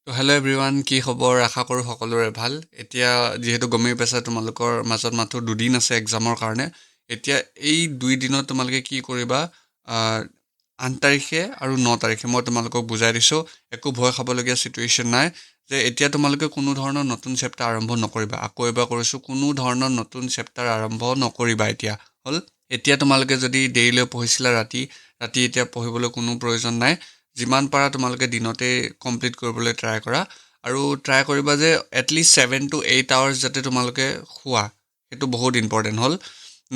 তো hello' everyone, কি খবৰ? আশা কৰোঁ সকলোৰে ভাল। এতিয়া যিহেতু গমেই পাইছা তোমালোকৰ মাজত মাত্ৰ দুদিন আছে এক্সামৰ কাৰণে। এতিয়া এই 2 দিনত তোমালোকে কি কৰিবা? 8 তাৰিখে আৰু 9 তাৰিখে মই তোমালোকক বুজাই দিছোঁ। একো ভয় খাবলগীয়া চিটুৱেশ্যন নাই যে এতিয়া তোমালোকে কোনো ধৰণৰ নতুন চেপ্টাৰ আৰম্ভ নকৰিবা। আকৌ এবাৰ কৰিছোঁ, কোনো ধৰণৰ নতুন চেপ্টাৰ আৰম্ভ নকৰিবা এতিয়া। হ'ল? এতিয়া তোমালোকে যদি দেৰিলৈ পঢ়িছিলা ৰাতি এতিয়া পঢ়িবলৈ কোনো প্ৰয়োজন নাই। যিমান পাৰা তোমালোকে দিনতে কমপ্লিট কৰিবলৈ ট্ৰাই কৰা আৰু ট্ৰাই কৰিবা যে এটলিষ্ট 7 to 8 আৱাৰ্ছ যাতে তোমালোকে শুৱা। সেইটো বহুত ইম্পৰ্টেণ্ট হ'ল।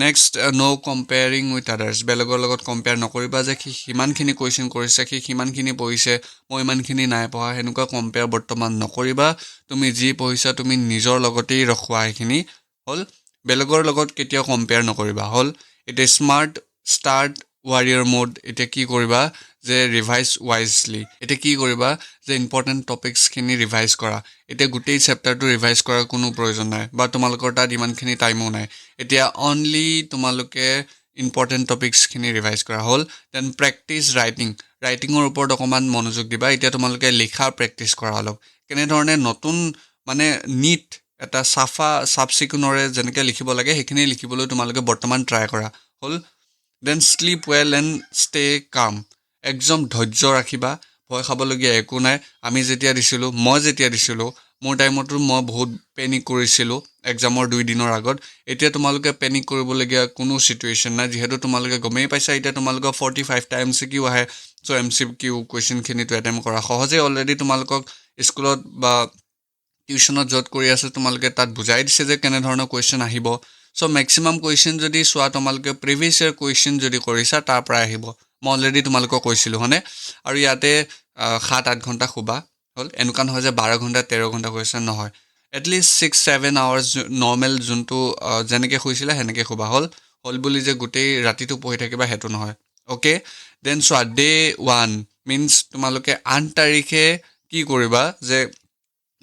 Next, no' comparing with others. বেলেগৰ লগত কম্পেয়াৰ নকৰিবা যে সি সিমানখিনি কুৱেশ্যন কৰিছে, সি সিমানখিনি পঢ়িছে, মই ইমানখিনি নাই পঢ়া। সেনেকুৱা কম্পেয়াৰ বৰ্তমান নকৰিবা। তুমি যি পঢ়িছা তুমি নিজৰ লগতেই ৰখোৱা। সেইখিনি হ'ল। বেলেগৰ লগত কেতিয়াও কম্পেয়াৰ নকৰিবা। হ'ল? এতিয়া স্মাৰ্ট ষ্টাৰ্ট ৱাৰিয়ৰ মোড। এতিয়া কি কৰিবা যে ৰিভাইজ ৱাইজলি। এতিয়া কি কৰিবা যে ইম্পৰ্টেণ্ট টপিকছখিনি ৰিভাইজ কৰা। এতিয়া গোটেই চেপ্টাৰটো ৰিভাইজ কৰাৰ কোনো প্ৰয়োজন নাই বা তোমালোকৰ তাত ইমানখিনি টাইমো নাই। এতিয়া অনলি তোমালোকে ইম্পৰ্টেণ্ট টপিকছখিনি ৰিভাইজ কৰা। হ'ল? দেন প্ৰেক্টিছ ৰাইটিঙৰ ওপৰত অকণমান মনোযোগ দিবা। এতিয়া তোমালোকে লিখা প্ৰেক্টিছ কৰা অলপ। কেনেধৰণে নতুন মানে নিট এটা চাফ চিকুণৰে যেনেকৈ লিখিব লাগে সেইখিনি লিখিবলৈ তোমালোকে বৰ্তমান ট্ৰাই কৰা। হ'ল? Then sleep well and stay calm. একদম ধৈৰ্য ৰাখিবা। ভয় খাবলগীয়া একো নাই। মই যেতিয়া দিছিলোঁ মোৰ টাইমতো মই বহুত পেনিক কৰিছিলোঁ এক্সামৰ 2 দিনৰ আগত। এতিয়া তোমালোকে পেনিক কৰিবলগীয়া কোনো চিটুৱেশ্যন নাই, যিহেতু তোমালোকে গমেই পাইছা এতিয়া তোমালোকৰ 45টা MCQ আহে। চ' MCQ কুৱেশ্যনখিনিতো এটেম্প কৰা। সহজেই অলৰেডি তোমালোকক স্কুলত বা টিউশ্যনত য'ত কৰি আছে তোমালোকে তাত বুজাই দিছে যে কেনেধৰণৰ কুৱেশ্যন আহিব। চ' মেক্সিমাম কুৱেশ্যন যদি চোৱা তোমালোকে প্ৰিভিয়াছ ইয়েৰ কুৱেশ্যন যদি কৰিছা তাৰ পৰাই আহিব। মই অলৰেডি তোমালোকক কৈছিলোঁ হয়নে? আৰু ইয়াতে 7-8 ঘণ্টা শুবা। হ'ল? এনেকুৱা নহয় যে 12 ঘণ্টা 13 ঘণ্টা কুৱেশ্যন নহয়। এটলিষ্ট 6-7 আৱাৰ্ছ নৰ্মেল যোনটো যেনেকৈ শুইছিলা সেনেকৈ শুবা। হ'ল বুলি যে গোটেই ৰাতিটো পঢ়ি থাকিবা সেইটো নহয়। অ'কে? দেন চোৱা, ডে 1 মিনছ তোমালোকে 8 তাৰিখে কি কৰিবা যে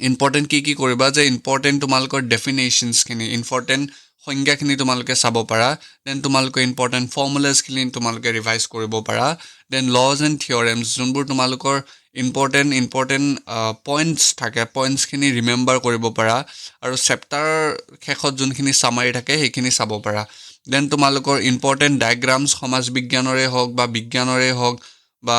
ইম্পৰ্টেণ্ট কি কৰিবা যে ইম্পৰ্টেণ্ট তোমালোকৰ ডেফিনেশ্যনছখিনি, ইম্পৰ্টেণ্ট সংজ্ঞাখিনি তোমালোকে চাব পাৰা। দেন তোমালোকে ইম্পৰ্টেণ্ট ফৰ্মুলাছখিনি তোমালোকে ৰিভাইজ কৰিব পাৰা। দেন লজ এণ্ড থিয়ৰেমছ, যোনবোৰ তোমালোকৰ ইম্পৰ্টেণ্ট পইণ্টছ থাকে, পইণ্টছখিনি ৰিমেম্বাৰ কৰিব পাৰা। আৰু চেপ্টাৰ শেষত যোনখিনি চামাৰি থাকে সেইখিনি চাব পাৰা। দেন তোমালোকৰ ইম্পৰ্টেণ্ট ডায়েগ্ৰামছ, সমাজ বিজ্ঞানৰে হওক বা বিজ্ঞানৰে হওক বা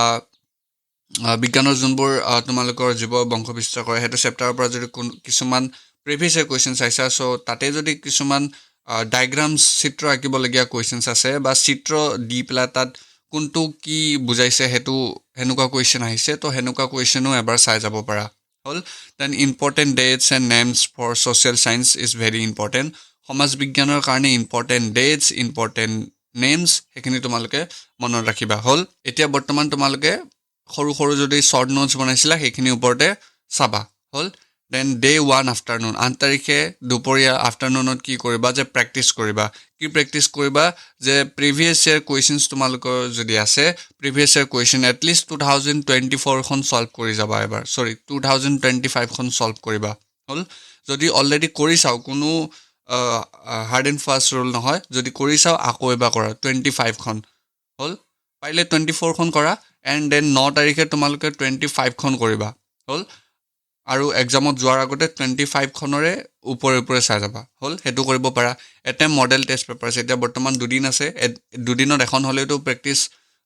বিজ্ঞানৰ যোনবোৰ তোমালোকৰ জীৱ বংশ বিস্তাৰ কৰে সেইটো চেপ্টাৰৰ পৰা যদি কিছুমান প্ৰিভিয়াছ ইয়েৰ কুৱেশ্যন চাইছা, চ' তাতে যদি কিছুমান ডায়েগ্ৰামছ চিত্ৰ আঁকিবলগীয়া কুৱেশ্যনছ আছে বা চিত্ৰ দি পেলাই তাত কোনটো কি বুজাইছে সেনেকুৱা কুৱেশ্যন আহিছে, তো সেনেকুৱা কুৱেশ্যনো এবাৰ চাই যাব পাৰা। হ'ল? Then important dates and names for social science is very important. সমাজ বিজ্ঞানৰ কাৰণে ইম্পৰ্টেণ্ট ডেটছ, ইম্পৰ্টেণ্ট নেমছ সেইখিনি তোমালোকে মনত ৰাখিবা। হ'ল? এতিয়া বৰ্তমান তোমালোকে সৰু যদি শ্বৰ্ট নোটছ বনাইছিলা সেইখিনিৰ ওপৰতে চাবা। হ'ল? দেন ডে 1 আফটাৰনুন, 8 তাৰিখে দুপৰীয়া আফটাৰনুনত কি কৰিবা যে প্ৰেক্টিছ কৰিবা। কি প্ৰেক্টিছ কৰিবা যে প্ৰিভিয়াছ ইয়েৰ কুৱেশ্যনছ তোমালোকৰ যদি আছে, প্ৰিভিয়াছ ইয়েৰ কুৱেশ্যন এটলিষ্ট 2024খন ছল্ভ কৰি যাবা এবাৰ। 2025খন ছল্ভ কৰিবা। হ'ল? যদি অলৰেডি কৰি চাওঁ, কোনো হাৰ্ড এণ্ড ফাষ্ট ৰুল নহয়, যদি কৰি চাওঁ আকৌ এবাৰ কৰা 25খন। হ'ল? পাৰিলে 24খন কৰা। এণ্ড দেন 9 তাৰিখে তোমালোকে 25খন কৰিবা। হ'ল? আৰু এক্সামত যোৱাৰ আগতে 25খনৰে ওপৰে চাই যাবা। হ'ল? সেইটো কৰিব পাৰা। মডেল টেষ্ট পেপাৰছ, এতিয়া বৰ্তমান 2 দিন আছে, 2 দিনত এখন হ'লেওতো প্ৰেক্টিছ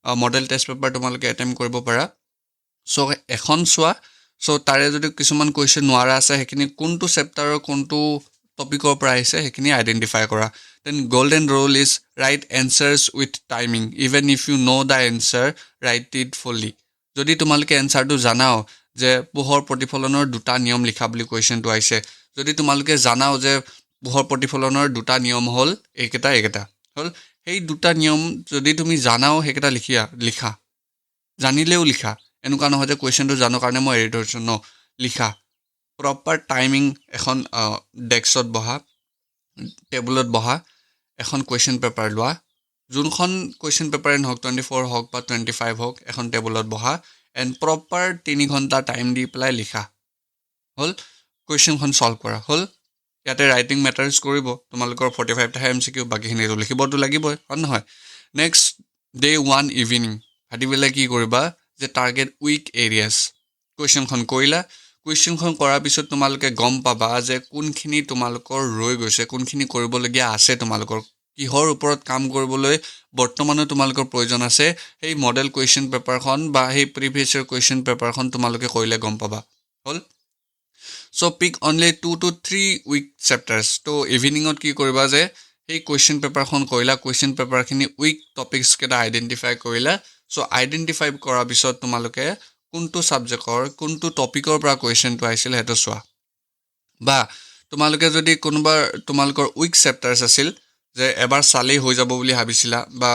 মডেল টেষ্ট পেপাৰ তোমালোকে এটেম্প কৰিব পাৰা। চ' এখন চোৱা, চ' তাৰে যদি কিছুমান কুৱেশ্যন নোৱাৰা আছে সেইখিনি কোনটো চেপ্টাৰৰ কোনটো টপিকৰ পৰা আহিছে সেইখিনি আইডেণ্টিফাই কৰা। Then golden rule is right answers with timing, even if you know' the answer write it fully. যদি তোমালোকে এনচাৰটো জানাও যে পোহৰ প্ৰতিফলনৰ 2টা নিয়ম লিখা বুলি কুৱেশ্যনটো আহিছে, যদি তোমালোকে জানাও যে পোহৰ প্ৰতিফলনৰ 2টা নিয়ম হ'ল এইকেইটা। হ'ল? সেই 2টা নিয়ম যদি তুমি জানাও সেইকেইটা লিখা। জানিলেও লিখা। এনেকুৱা নহয় যে কুৱেশ্যনটো জানো কাৰণে মই এৰি থৈছোঁ, ন, লিখা। প্ৰপাৰ টাইমিং, এখন ডেস্কত বহা, টেবুলত বহা, এখন কুৱেশ্যন পেপাৰ লোৱা। যোনখন কুৱেশ্যন পেপাৰে নহওক, 24 হওক বা 25 হওক, এখন টেবুলত বহা এণ্ড প্ৰপাৰ 3 ঘণ্টা টাইম দি পেলাই লিখা। হ'ল? কুৱেশ্যনখন ছল্ভ কৰা। হ'ল? ইয়াতে ৰাইটিং মেটাৰ্ছ কৰিব। তোমালোকৰ 45টা MCQ, বাকীখিনিতো লিখিবতো লাগিবই, হয় নহয়? নেক্সট, ডে 1 ইভিনিং, ভাটি পেলাই কি কৰিবা যে টাৰ্গেট উইক এৰিয়াছ। কুৱেশ্যনখন কৰিলা, কুৱেশ্যনখন কৰাৰ পিছত তোমালোকে গম পাবা যে কোনখিনি তোমালোকৰ ৰৈ গৈছে, কোনখিনি কৰিবলগীয়া আছে, তোমালোকৰ কিহৰ ওপৰত কাম কৰিবলৈ বৰ্তমানো তোমালোকৰ প্ৰয়োজন আছে, সেই মডেল কুৱেশ্যন পেপাৰখন বা সেই প্ৰিভিয়াছ ইয়েৰ কুৱেশ্যন পেপাৰখন তোমালোকে কৰিলে গম পাবা। হ'ল? চ' পিক অনলি 2 to 3 উইক চেপ্টাৰ্ছ। তো ইভিনিঙত কি কৰিবা যে সেই কুৱেশ্যন পেপাৰখন কৰিলা, কুৱেশ্যন পেপাৰখিনি উইক টপিকছকেইটা আইডেণ্টিফাই কৰিলা। চ' আইডেণ্টিফাই কৰাৰ পিছত তোমালোকে কোনটো ছাবজেক্টৰ কোনটো টপিকৰ পৰা কুৱেশ্যনটো আহিছিল সেইটো চোৱা। বা তোমালোকে যদি কোনোবা তোমালোকৰ উইক চেপ্টাৰ্ছ আছিল যে এবাৰ চালেই হৈ যাব বুলি ভাবিছিলা বা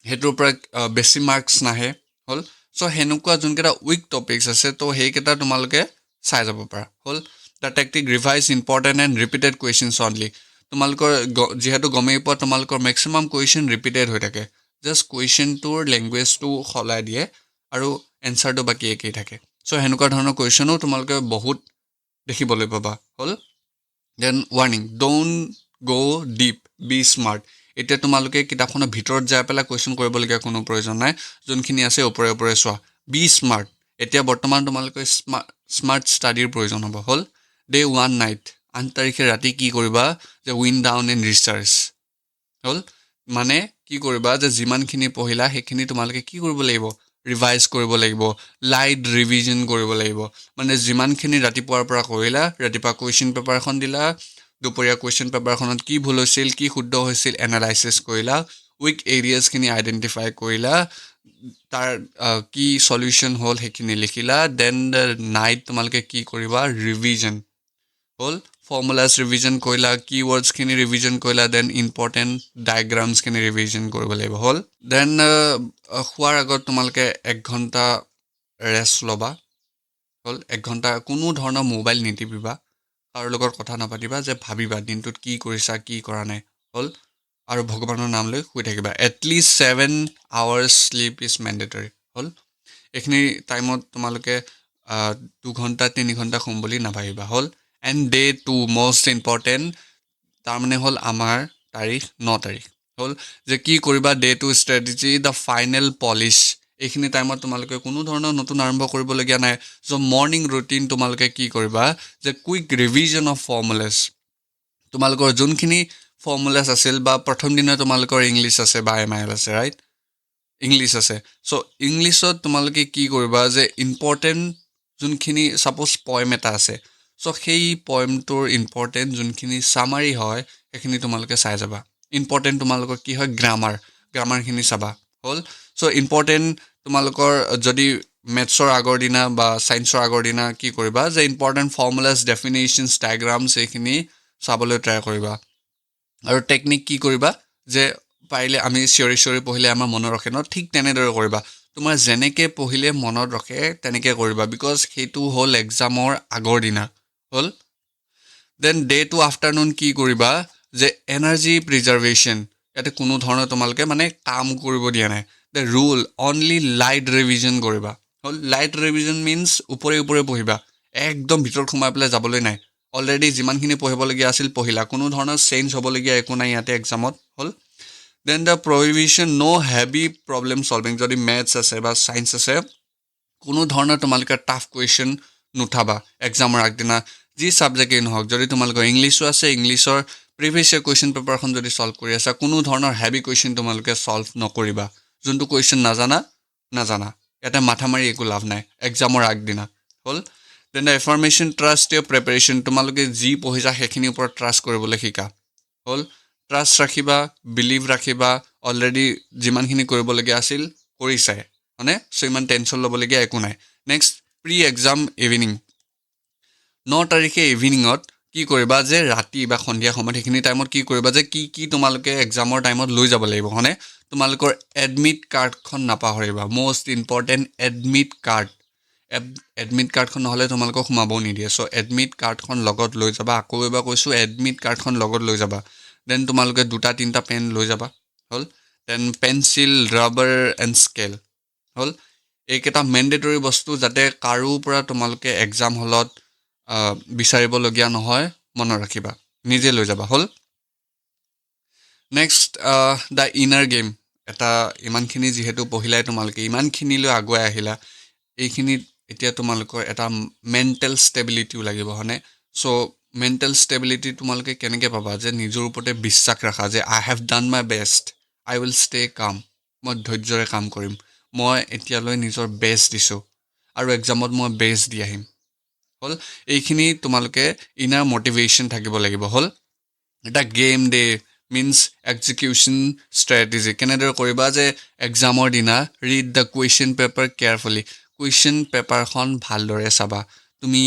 সেইটোৰ পৰা বেছি মাৰ্কছ নাহে, হ'ল? চ' সেনেকুৱা যোনকেইটা উইক টপিকছ আছে তো সেইকেইটা তোমালোকে চাই যাব পাৰা। হ'ল? The tactic revise important and repeated questions only. তোমালোকৰ যিহেতু গমেই পোৱা তোমালোকৰ মেক্সিমাম কুৱেশ্যন ৰিপিটেড হৈ থাকে, জাষ্ট কুৱেশ্যনটোৰ লেংগুৱেজটো সলাই দিয়ে আৰু এনচাৰটো বাকী একেই থাকে। চ' সেনেকুৱা ধৰণৰ কুৱেশ্যনো তোমালোকে বহুত দেখিবলৈ পাবা। হ'ল? দেন ৱাৰ্ণিং, ড'ণ্ট গ' ডিপ, বি স্মাৰ্ট। এতিয়া তোমালোকে কিতাপখনৰ ভিতৰত যাই পেলাই কুৱেশ্যন কৰিবলগীয়া কোনো প্ৰয়োজন নাই, যোনখিনি আছে ওপৰে ওপৰে চোৱা। বি স্মাৰ্ট, এতিয়া বৰ্তমান তোমালোকে স্মাৰ্ট ষ্টাডিৰ প্ৰয়োজন হ'ব। হ'ল? ডে 1 নাইট, 8 তাৰিখে ৰাতি কি কৰিবা যে উইন ডাউন এণ্ড ৰিচাৰ্চ। হ'ল? মানে কি কৰিবা যে যিমানখিনি পঢ়িলা সেইখিনি তোমালোকে কি কৰিব লাগিব, ৰিভাইজ কৰিব লাগিব, লাইট ৰিভিজন কৰিব লাগিব। মানে যিমানখিনি ৰাতিপুৱাৰ পৰা কৰিলা, ৰাতিপুৱা কুৱেশ্যন পেপাৰখন দিলা, দুপৰীয়া কুৱেশ্যন পেপাৰখনত কি ভুল হৈছিল, কি শুদ্ধ হৈছিল এনালাইচিছ কৰিলা, উইক এৰিয়াজখিনি আইডেণ্টিফাই কৰিলা, তাৰ কি সলিউশ্যন হ'ল সেইখিনি লিখিলা। দেন নাইট তোমালোকে কি কৰিবা, ৰিভিজন। হ'ল? ফৰ্মুলাছ ৰিভিজন কৰিলা, কীৱৰ্ডছখিনি ৰিভিজন কৰিলা, দেন ইম্পৰ্টেণ্ট ডায়েগ্ৰামছখিনি ৰিভিজন কৰিব লাগিব। হ'ল? দেন শোৱাৰ আগত তোমালোকে 1 ঘণ্টা ৰেষ্ট ল'বা। হ'ল? 1 ঘণ্টা কোনো ধৰণৰ মোবাইল নিটিপিবা, কাৰো লগত কথা নাপাতিবা, যে ভাবিবা দিনটোত কি কৰিছা কি কৰা নাই। হ'ল? আৰু ভগৱানৰ নাম লৈ শুই থাকিবা। At least 7 hours sleep is mandatory. হ'ল? এইখিনি টাইমত তোমালোকে 2 ঘণ্টা 3 ঘণ্টা শুম বুলি নাভাবিবা। হ'ল? এণ্ড ডে 2 মষ্ট ইম্পৰ্টেণ্ট, তাৰমানে হ'ল আমাৰ তাৰিখ 9 তাৰিখ। হ'ল? যে কি কৰিবা, day 2 strategy, the final polish. এইখিনি টাইমত তোমালোকে কোনো ধৰণৰ নতুন আৰম্ভ কৰিবলগীয়া নাই। চ' মৰ্ণিং ৰুটিন তোমালোকে কি কৰিবা যে কুইক ৰিভিজন অফ ফৰ্মুলাছ। তোমালোকৰ যোনখিনি ফৰ্মুলাছ আছিল বা প্ৰথম দিনা তোমালোকৰ ইংলিছ আছে বা MIL আছে, ৰাইট? ইংলিছ আছে। চ' ইংলিছত তোমালোকে কি কৰিবা যে ইম্পৰ্টেণ্ট যোনখিনি ছাপ'জ পইম এটা আছে, চ' সেই পইমটোৰ ইম্পৰ্টেণ্ট যোনখিনি চামাৰী হয় সেইখিনি তোমালোকে চাই যাবা। ইম্পৰ্টেণ্ট তোমালোকৰ কি হয়, গ্ৰামাৰখিনি চাবা। হ'ল? চ' ইম্পৰ্টেণ্ট তোমালোকৰ যদি মেথছৰ আগৰ দিনা বা ছায়েন্সৰ আগৰ দিনা কি কৰিবা যে ইম্পৰ্টেণ্ট ফৰ্মুলাছ, ডেফিনেশ্যনছ, ডায়েগ্ৰামছ এইখিনি চাবলৈ ট্ৰাই কৰিবা। আৰু টেকনিক কি কৰিবা যে পাৰিলে আমি চিঞৰি পঢ়িলে আমাৰ মনত ৰখে ন, ঠিক তেনেদৰে কৰিবা। তোমাৰ যেনেকৈ পঢ়িলে মনত ৰখে তেনেকৈ কৰিবা, বিকজ সেইটো হ'ল এক্সামৰ আগৰ দিনা। হ'ল? দেন ডে 2 আফটাৰনুন কি কৰিবা যে এনাৰ্জি প্ৰিজাৰ্ভেশ্যন। ইয়াতে কোনো ধৰণৰ তোমালোকে মানে কাম কৰিব দিয়া নাই। The rule only light revision কৰিবা। হ'ল? লাইট ৰিভিজন মিনছ ওপৰে ওপৰে পঢ়িবা, একদম ভিতৰত সোমাই পেলাই যাবলৈ নাই। অলৰেডি যিমানখিনি পঢ়িবলগীয়া আছিল পঢ়িলা, কোনো ধৰণৰ চেঞ্জ হ'বলগীয়া একো নাই ইয়াতে এক্সামত। হ'ল? Then the prohibition, no' heavy problem solving. যদি মেথছ আছে বা ছায়েন্স আছে, কোনো ধৰণৰ তোমালোকে টাফ কুৱেশ্যন নুঠাবা এক্সামৰ আগদিনা, যি ছাবজেক্টেই নহওক। যদি তোমালোকৰ ইংলিছো আছে, ইংলিছৰ প্ৰিভিয়াছ ইয়েৰ কুৱেশ্যন পেপাৰখন যদি ছল্ভ কৰি আছা, কোনো ধৰণৰ হেভি কুৱেশ্যন তোমালোকে ছল্ভ নকৰিবা। যোনটো কুৱেশ্যন নাজানা, ইয়াতে মাথা মাৰি একো লাভ নাই এক্সামৰ আগদিনা। হ'ল? Then the affirmation, trust your preparation. তোমালোকে যি পঢ়িছা সেইখিনিৰ ওপৰত ট্ৰাষ্ট কৰিবলৈ শিকা। হ'ল? ট্ৰাষ্ট ৰাখিবা, বিলিভ ৰাখিবা। অলৰেডি যিমানখিনি কৰিবলগীয়া আছিল কৰিছাই, হয়নে? চ' ইমান টেনশ্যন ল'বলগীয়া একো নাই। Next, pre exam evening. 9 তাৰিখে ইভিনিঙত কি কৰিবা যে ৰাতি বা সন্ধিয়া সময়ত সেইখিনি টাইমত কি কৰিবা যে কি তোমালোকে এক্সামৰ টাইমত লৈ যাব লাগিব, হয়নে? তোমালোকৰ এডমিট কাৰ্ডখন নাপাহৰিবা। Most important, admit card. Admit কাৰ্ডখন নহ'লে তোমালোকক সোমাবও নিদিয়ে। চ' এডমিট কাৰ্ডখন লগত লৈ যাবা। আকৌ এবাৰ কৈছোঁ, এডমিট কাৰ্ডখন লগত লৈ যাবা। দেন তোমালোকে 2-3টা পেন লৈ যাবা। হ'ল? Then pencil, rubber and scale. হ'ল? এইকেইটা মেণ্ডেটৰী বস্তু, যাতে কাৰো পৰা তোমালোকে এক্সাম হলত বিচাৰিবলগীয়া নহয়, মনত ৰাখিবা, নিজে লৈ যাবা। হ'ল? Next, the inner game. এটা ইমানখিনি যিহেতু পঢ়িলাই তোমালোকে, ইমানখিনিলৈ আগুৱাই আহিলা, এইখিনিত এতিয়া তোমালোকৰ এটা মেণ্টেল ষ্টেবিলিটিও লাগিব হয়নে চ' মেণ্টেল ষ্টেবিলিটি তোমালোকে কেনেকৈ পাবা যে নিজৰ ওপৰতে বিশ্বাস ৰাখা যে I have done my best I will stay calm মই ধৈৰ্যৰে কাম কৰিম মই এতিয়ালৈ নিজৰ বেষ্ট দিছোঁ আৰু এক্সামত মই বেষ্ট দি আহিম হ'ল এইখিনি তোমালোকে ইনাৰ মটিভেশ্যন থাকিব লাগিব হ'ল এটা game day means execution strategy কেনেদৰে কৰিবা যে এক্সামৰ দিনা read the question paper carefully question পেপাৰখন ভালদৰে চাবা তুমি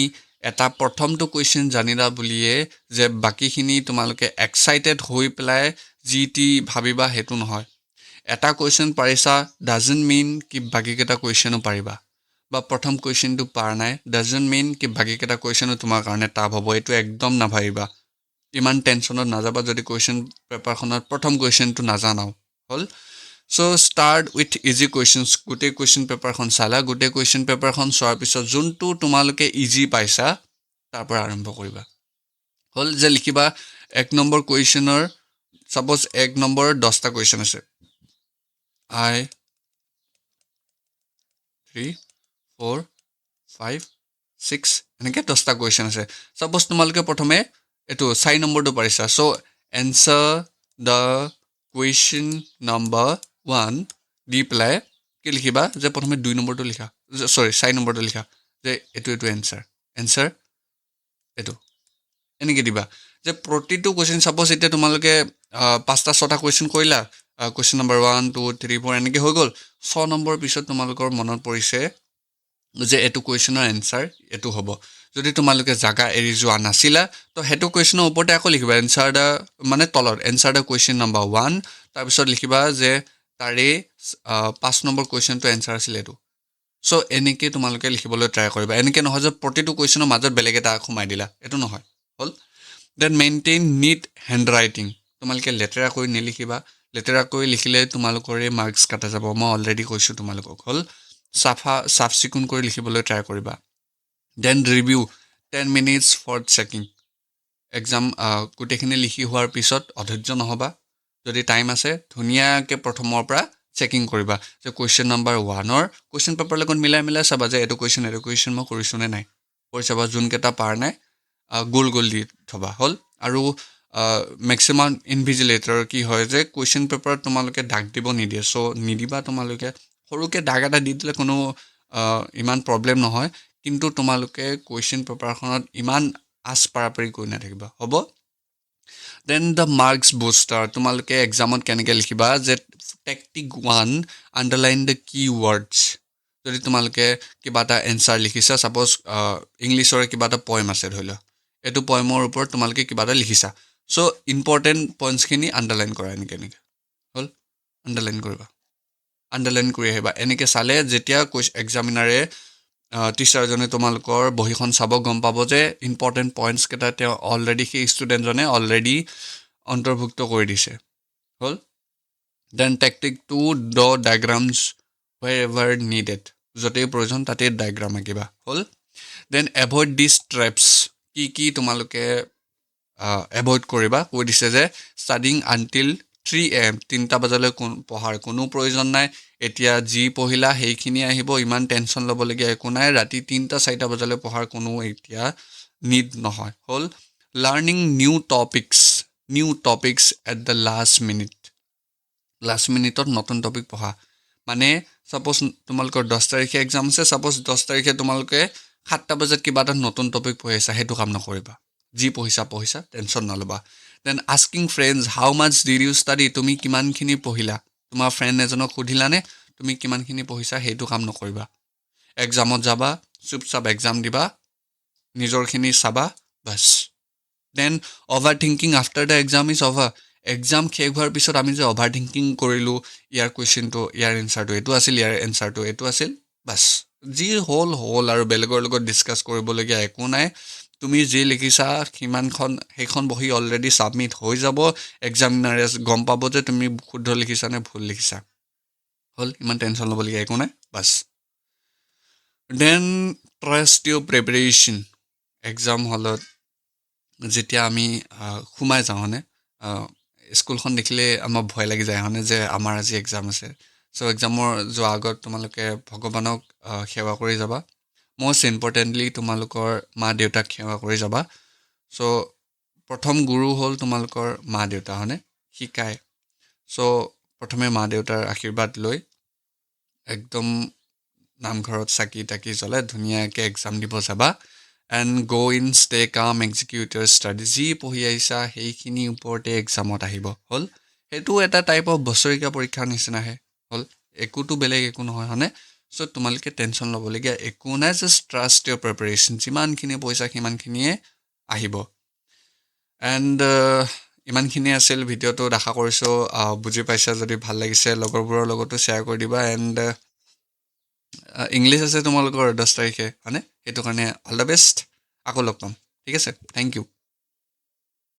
এটা প্ৰথমটো কুৱেশ্যন জানিলা বুলিয়ে যে বাকীখিনি তোমালোকে এক্সাইটেড হৈ পেলাই যি টি ভাবিবা সেইটো নহয় এটা কুৱেশ্যন পাৰিছা ডাজন্ট মিন কি বাকীকেইটা কুৱেশ্যনো পাৰিবা বা প্ৰথম কুৱেশ্যনটো পাৰা নাই ডাজন্ট মিন কি বাকীকেইটা কুৱেশ্যনো তোমাৰ কাৰণে টাফ হ'ব এইটো একদম নাভাবিবা ইমান টেনশ্যনত নাযাবা যদি কুৱেশ্যন পেপাৰখনত প্ৰথম কুৱেশ্যনটো নাজানাও হ'ল চ' ষ্টাৰ্ট উইথ ইজি কুৱেশ্যনছ গোটেই কুৱেশ্যন পেপাৰখন চালা গোটেই কুৱেশ্যন পেপাৰখন চোৱাৰ পিছত যোনটো তোমালোকে ইজি পাইছা তাৰ পৰা আৰম্ভ কৰিবা হ'ল যে লিখিবা 1 নম্বৰ কুৱেশ্যনৰ ছাপ'জ 1 নম্বৰৰ 10টা কুৱেশ্যন আছে I 3 4 5 6 এনেকৈ 10টা কুৱেশ্যন আছে ছাপ'জ তোমালোকে প্ৰথমে এইটো 4 নম্বৰটো পাৰিছা চ' এনচাৰ দ্য কুৱেশ্যন নম্বৰ 1 দি পেলাই কি লিখিবা যে প্ৰথমে 2 নম্বৰটো লিখা চৰি 4 নম্বৰটো লিখা যে এইটো এনচাৰ এইটো এনেকৈ দিবা যে প্ৰতিটো কুৱেশ্যন ছাপ'জ এতিয়া তোমালোকে 5টা 6টা কুৱেশ্যন কৰিলা কুৱেশ্যন নম্বৰ 1 2 3 4 এনেকৈ হৈ গ'ল 6 নম্বৰ পিছত তোমালোকৰ মনত পৰিছে যে এইটো কুৱেশ্যনৰ এনচাৰ এইটো হ'ব যদি তোমালোকে জাগা এৰি যোৱা নাছিলা তো সেইটো কুৱেশ্যনৰ ওপৰতে আকৌ লিখিবা এনচাৰ দ্য মানে তলত এনচাৰ দ্য কুৱেশ্যন নম্বৰ 1 তাৰপিছত লিখিবা যে তাৰে 5 নম্বৰ কুৱেশ্যনটো এনচাৰ আছিলে এইটো চ' এনেকৈ তোমালোকে লিখিবলৈ ট্ৰাই কৰিবা এনেকৈ নহয় যে প্ৰতিটো কুৱেশ্যনৰ মাজত বেলেগ এটা সোমাই দিলা এইটো নহয় হ'ল then maintain neat handwriting তোমালোকে লেতেৰাকৈ নিলিখিবা লেতেৰাকৈ লিখিলে তোমালোকৰে মাৰ্কছ কাটা যাব মই অলৰেডি কৈছোঁ তোমালোকক হ'ল চাফ চিকুণ কৰি লিখিবলৈ ট্ৰাই কৰিবা then review 10 minutes for checking exam গোটেইখিনি লিখি হোৱাৰ পিছত অধৈৰ্য নহ'বা যদি টাইম আছে ধুনীয়াকৈ প্ৰথমৰ পৰা চেকিং কৰিবা যে কুৱেশ্যন নম্বৰ 1ৰ কুৱেশ্যন পেপাৰ লগত মিলাই চাবা যে এইটো কুৱেশ্যন মই কৰিছোঁ নে নাই কৰি চাবা যোনকেইটা পাৰ নাই গোল দি থবা হ'ল আৰু মেক্সিমাম ইনভিজিলেটৰ কি হয় যে কুৱেশ্যন পেপাৰত তোমালোকে দাগ দিব নিদিয়ে চ' নিদিবা তোমালোকে সৰুকৈ দাগ এটা দি দিলে কোনো ইমান প্ৰব্লেম নহয় কিন্তু তোমালোকে কুৱেশ্যন পেপাৰখনত ইমান আচ পাৰাপাৰি কৰি নাথাকিবা হ'ব দেন দ্য মাৰ্কছ বুষ্টাৰ তোমালোকে এক্সামত কেনেকৈ লিখিবা যে টেকটিক 1 আণ্ডাৰলাইন দ্য কি ৱৰ্ডছ যদি তোমালোকে কিবা এটা এনচাৰ লিখিছা ছাপ'জ ইংলিছৰে কিবা এটা পইম আছে ধৰি লোৱা এইটো পইমৰ ওপৰত তোমালোকে কিবা এটা লিখিছা চ' ইম্পৰ্টেণ্ট পইণ্টছখিনি আণ্ডাৰলাইন কৰা এনেকৈ হ'ল আণ্ডাৰলাইন কৰিবা আণ্ডাৰলাইন কৰি আহিবা এনেকৈ চালে যেতিয়া এক্সামিনাৰে টিচাৰজনে তোমালোকৰ বহীখন চাব গম পাব যে ইম্পৰ্টেণ্ট পইণ্টছকেইটা তেওঁ অলৰেডি সেই ষ্টুডেণ্টজনে অলৰেডি অন্তৰ্ভুক্ত কৰি দিছে হ'ল দেন টেকটিক 2 ড ডায়েগ্ৰামছ ৱেৰ এভাৰ নিডেড য'তেই প্ৰয়োজন তাতেই ডায়েগ্ৰাম আঁকিবা হ'ল দেন এভইড দিছ ট্ৰেপছ কি তোমালোকে এভইড কৰিবা কৈ দিছে যে ষ্টাডিং আনটিল 3 AM 3টা বজালৈ পঢ়াৰ কোনো প্ৰয়োজন নাই এতিয়া যি পঢ়িলা সেইখিনি আহিব ইমান টেনশ্যন ল'বলগীয়া একো নাই ৰাতি 3টা 4টা বজালৈ পঢ়াৰ কোনো এতিয়া নিড নহয় হ'ল learning new topics at the last মিনিটত নতুন টপিক পঢ়া মানে ছাপ'জ তোমালোকৰ 10 তাৰিখে এক্সাম আছে ছাপ'জ 10 তাৰিখে তোমালোকে 7টা বজাত কিবা এটা নতুন টপিক পঢ়িছা সেইটো কাম নকৰিবা যি পঢ়িছা টেনশ্যন নল'বা then asking friends how much did you study তুমি কিমানখিনি পঢ়িলা তোমাৰ ফ্ৰেণ্ড এজনক সুধিলানে তুমি কিমানখিনি পঢ়িছা সেইটো কাম নকৰিবা এক্সামত যাবা চুপচাপ এক্সাম দিবা নিজৰখিনি চাবা বাছ then overthinking after the exam is over exam শেষ হোৱাৰ পিছত আমি যে অভাৰ থিংকিং কৰিলোঁ ইয়াৰ কুৱেশ্যনটো ইয়াৰ এনচাৰটো এইটো আছিল ইয়াৰ এনচাৰটো এইটো আছিল বাছ যি হ'ল আৰু বেলেগৰ লগত ডিছকাছ কৰিবলগীয়া একো নাই তুমি যি লিখিছা সেইখন বহি অলৰেডি ছাবমিট হৈ যাব এক্সামিনাৰে গম পাব যে তুমি শুদ্ধ লিখিছা নে ভুল লিখিছা হ'ল ইমান টেনশ্যন ল'বলগীয়া একো নাই বাছ দেন ট্ৰাষ্ট ইউৰ প্ৰিপেৰেশ্যন এক্সাম হলত যেতিয়া আমি সোমাই যাওঁ হয়নে স্কুলখন দেখিলে আমাৰ ভয় লাগি যায় হয়নে যে আমাৰ আজি এক্সাম আছে চ' এক্সামৰ যোৱাৰ আগত তোমালোকে ভগৱানক সেৱা কৰি যাবা মষ্ট ইম্পৰ্টেণ্টলি তোমালোকৰ মা দেউতাক সেৱা কৰি যাবা। চ' প্ৰথম গুৰু হ'ল তোমালোকৰ মা দেউতা, হয়নে? শিকায়। চ' প্ৰথমে মা দেউতাৰ আশীৰ্বাদ লৈ একদম নামঘৰত চাকি তাকি জ্বলাই ধুনীয়াকৈ এক্সাম দিব যাবা। এণ্ড গ' ইন ষ্টে কাম, এক্সিকিউট ইউৰ ষ্টাডি। যি পঢ়ি আহিছা সেইখিনি ওপৰতে এক্সামত আহিব। হ'ল, সেইটো এটা টাইপ অফ বছৰেকীয়া পৰীক্ষাৰ নিচিনাহে হ'ল, একোতো বেলেগ একো নহয়, হয়নে? চ' তোমালোকে টেনশ্যন ল'বলগীয়া একো নাই, জাষ্ট ট্ৰাষ্ট ইয়ৰ প্ৰিপাৰেশ্যন। যিমানখিনি পইচা সিমানখিনিয়ে আহিব। এণ্ড ইমানখিনিয়ে আছিল ভিডিঅ'টোত। আশা কৰিছোঁ বুজি পাইছা। যদি ভাল লাগিছে লগৰবোৰৰ লগতো শ্বেয়াৰ কৰি দিবা। এণ্ড ইংলিছ আছে তোমালোকৰ 10 তাৰিখে, হয়নে? সেইটো কাৰণে অল দ্য বেষ্ট। আকৌ লগ পাম, ঠিক আছে? Thank U.